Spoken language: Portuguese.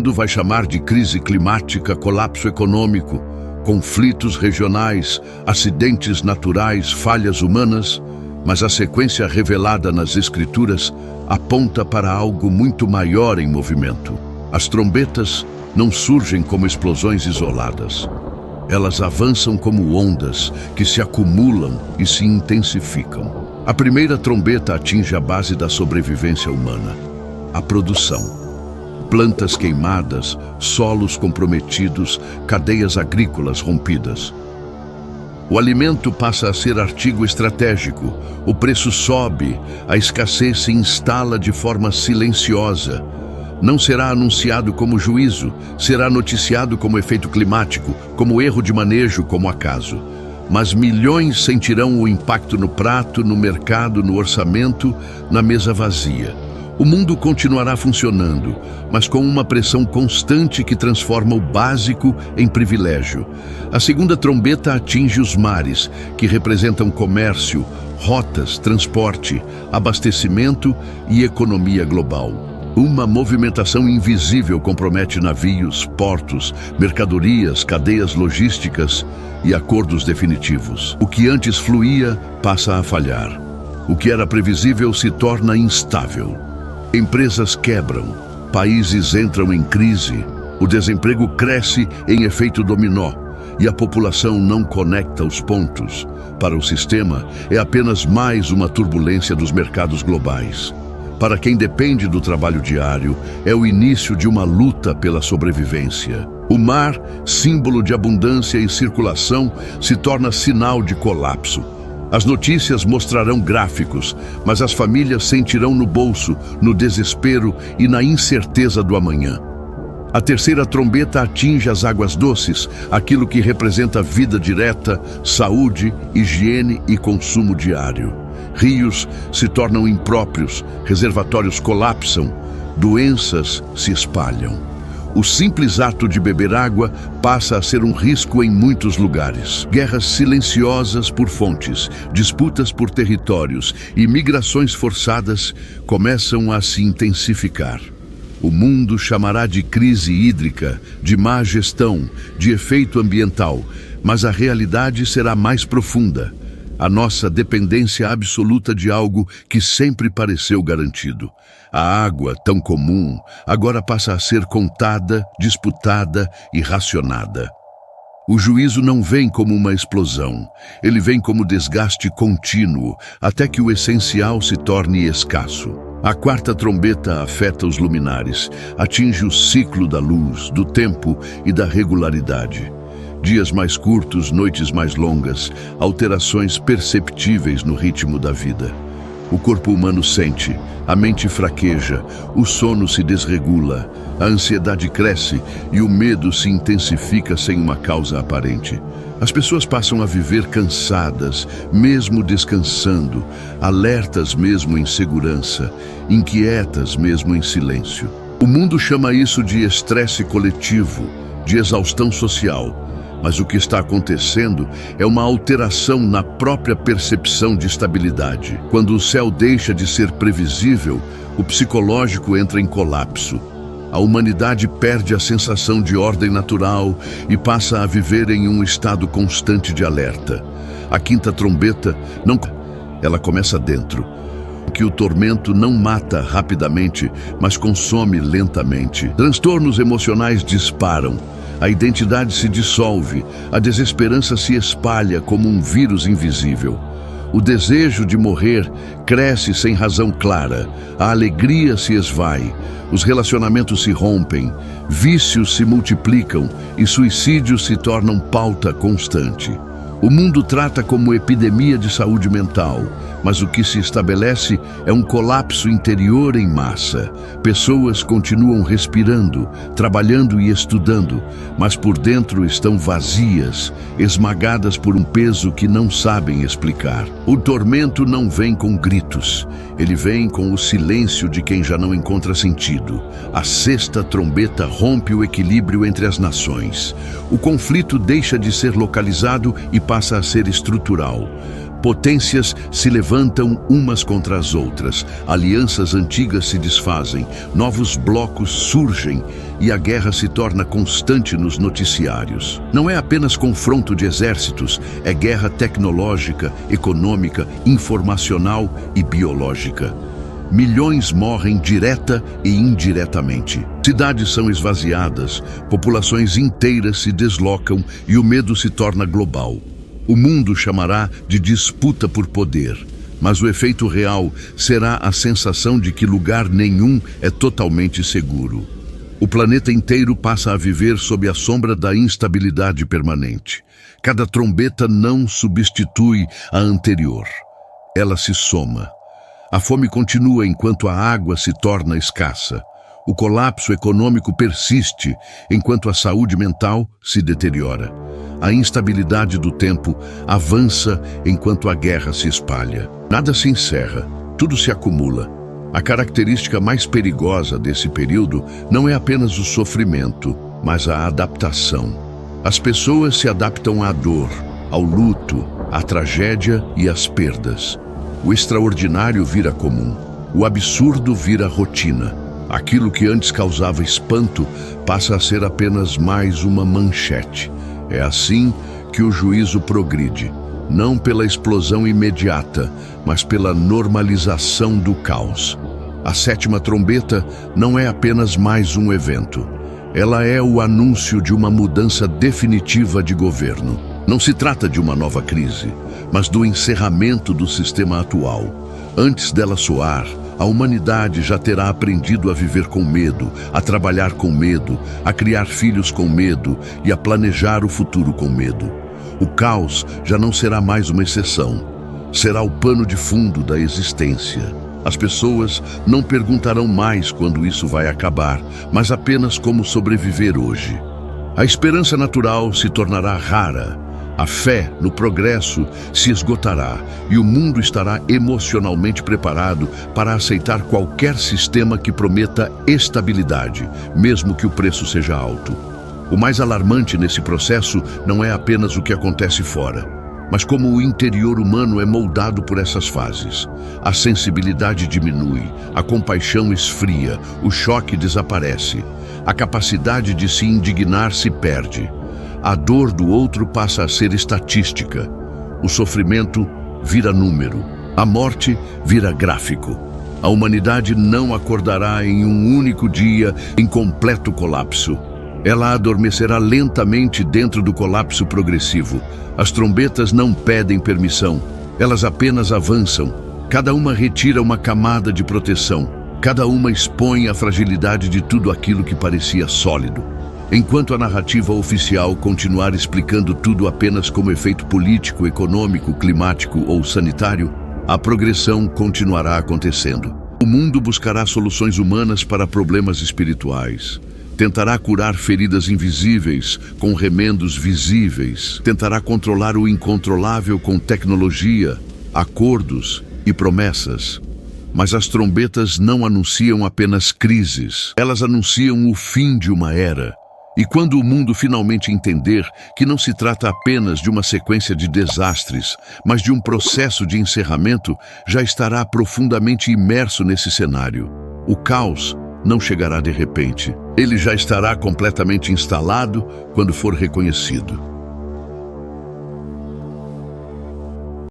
mundo vai chamar de crise climática, colapso econômico, conflitos regionais, acidentes naturais, falhas humanas, mas a sequência revelada nas Escrituras aponta para algo muito maior em movimento. As trombetas não surgem como explosões isoladas. Elas avançam como ondas que se acumulam e se intensificam. A primeira trombeta atinge a base da sobrevivência humana, a produção. Plantas queimadas, solos comprometidos, cadeias agrícolas rompidas. O alimento passa a ser artigo estratégico, o preço sobe, a escassez se instala de forma silenciosa. Não será anunciado como juízo, será noticiado como efeito climático, como erro de manejo, como acaso. Mas milhões sentirão o impacto no prato, no mercado, no orçamento, na mesa vazia. O mundo continuará funcionando, mas com uma pressão constante que transforma o básico em privilégio. A segunda trombeta atinge os mares, que representam comércio, rotas, transporte, abastecimento e economia global. Uma movimentação invisível compromete navios, portos, mercadorias, cadeias logísticas e acordos definitivos. O que antes fluía passa a falhar. O que era previsível se torna instável. Empresas quebram, países entram em crise, o desemprego cresce em efeito dominó e a população não conecta os pontos. Para o sistema, é apenas mais uma turbulência dos mercados globais. Para quem depende do trabalho diário, é o início de uma luta pela sobrevivência. O mar, símbolo de abundância e circulação, se torna sinal de colapso. As notícias mostrarão gráficos, mas as famílias sentirão no bolso, no desespero e na incerteza do amanhã. A terceira trombeta atinge as águas doces, aquilo que representa vida direta, saúde, higiene e consumo diário. Rios se tornam impróprios, reservatórios colapsam, doenças se espalham. O simples ato de beber água passa a ser um risco em muitos lugares. Guerras silenciosas por fontes, disputas por territórios e migrações forçadas começam a se intensificar. O mundo chamará de crise hídrica, de má gestão, de efeito ambiental, mas a realidade será mais profunda. A nossa dependência absoluta de algo que sempre pareceu garantido. A água, tão comum, agora passa a ser contada, disputada e racionada. O juízo não vem como uma explosão, ele vem como desgaste contínuo, até que o essencial se torne escasso. A quarta trombeta afeta os luminares, atinge o ciclo da luz, do tempo e da regularidade. Dias mais curtos, noites mais longas, alterações perceptíveis no ritmo da vida. O corpo humano sente, a mente fraqueja, o sono se desregula, a ansiedade cresce e o medo se intensifica sem uma causa aparente. As pessoas passam a viver cansadas, mesmo descansando, alertas mesmo em segurança, inquietas mesmo em silêncio. O mundo chama isso de estresse coletivo, de exaustão social. Mas o que está acontecendo é uma alteração na própria percepção de estabilidade. Quando o céu deixa de ser previsível, o psicológico entra em colapso. A humanidade perde a sensação de ordem natural e passa a viver em um estado constante de alerta. A quinta trombeta ela começa dentro. Que o tormento não mata rapidamente, mas consome lentamente. Transtornos emocionais disparam. A identidade se dissolve, a desesperança se espalha como um vírus invisível. O desejo de morrer cresce sem razão clara, a alegria se esvai, os relacionamentos se rompem, vícios se multiplicam e suicídios se tornam pauta constante. O mundo trata como epidemia de saúde mental, mas o que se estabelece é um colapso interior em massa. Pessoas continuam respirando, trabalhando e estudando, mas por dentro estão vazias, esmagadas por um peso que não sabem explicar. O tormento não vem com gritos, ele vem com o silêncio de quem já não encontra sentido. A sexta trombeta rompe o equilíbrio entre as nações. O conflito deixa de ser localizado e passa a ser estrutural. Potências se levantam umas contra as outras, alianças antigas se desfazem, novos blocos surgem e a guerra se torna constante nos noticiários. Não é apenas confronto de exércitos, é guerra tecnológica, econômica, informacional e biológica. Milhões morrem direta e indiretamente. Cidades são esvaziadas, populações inteiras se deslocam e o medo se torna global. O mundo chamará de disputa por poder, mas o efeito real será a sensação de que lugar nenhum é totalmente seguro. O planeta inteiro passa a viver sob a sombra da instabilidade permanente. Cada trombeta não substitui a anterior. Ela se soma. A fome continua enquanto a água se torna escassa. O colapso econômico persiste enquanto a saúde mental se deteriora. A instabilidade do tempo avança enquanto a guerra se espalha. Nada se encerra, tudo se acumula. A característica mais perigosa desse período não é apenas o sofrimento, mas a adaptação. As pessoas se adaptam à dor, ao luto, à tragédia e às perdas. O extraordinário vira comum, o absurdo vira rotina. Aquilo que antes causava espanto passa a ser apenas mais uma manchete. É assim que o juízo progride, não pela explosão imediata, mas pela normalização do caos. A sétima trombeta não é apenas mais um evento. Ela é o anúncio de uma mudança definitiva de governo. Não se trata de uma nova crise, mas do encerramento do sistema atual. Antes dela soar, a humanidade já terá aprendido a viver com medo, a trabalhar com medo, a criar filhos com medo e a planejar o futuro com medo. O caos já não será mais uma exceção. Será o pano de fundo da existência. As pessoas não perguntarão mais quando isso vai acabar, mas apenas como sobreviver hoje. A esperança natural se tornará rara. A fé no progresso se esgotará e o mundo estará emocionalmente preparado para aceitar qualquer sistema que prometa estabilidade, mesmo que o preço seja alto. O mais alarmante nesse processo não é apenas o que acontece fora, mas como o interior humano é moldado por essas fases. A sensibilidade diminui, a compaixão esfria, o choque desaparece, a capacidade de se indignar se perde. A dor do outro passa a ser estatística. O sofrimento vira número. A morte vira gráfico. A humanidade não acordará em um único dia em completo colapso. Ela adormecerá lentamente dentro do colapso progressivo. As trombetas não pedem permissão. Elas apenas avançam. Cada uma retira uma camada de proteção. Cada uma expõe a fragilidade de tudo aquilo que parecia sólido. Enquanto a narrativa oficial continuar explicando tudo apenas como efeito político, econômico, climático ou sanitário, a progressão continuará acontecendo. O mundo buscará soluções humanas para problemas espirituais. Tentará curar feridas invisíveis com remendos visíveis. Tentará controlar o incontrolável com tecnologia, acordos e promessas. Mas as trombetas não anunciam apenas crises. Elas anunciam o fim de uma era. E quando o mundo finalmente entender que não se trata apenas de uma sequência de desastres, mas de um processo de encerramento, já estará profundamente imerso nesse cenário. O caos não chegará de repente. Ele já estará completamente instalado quando for reconhecido.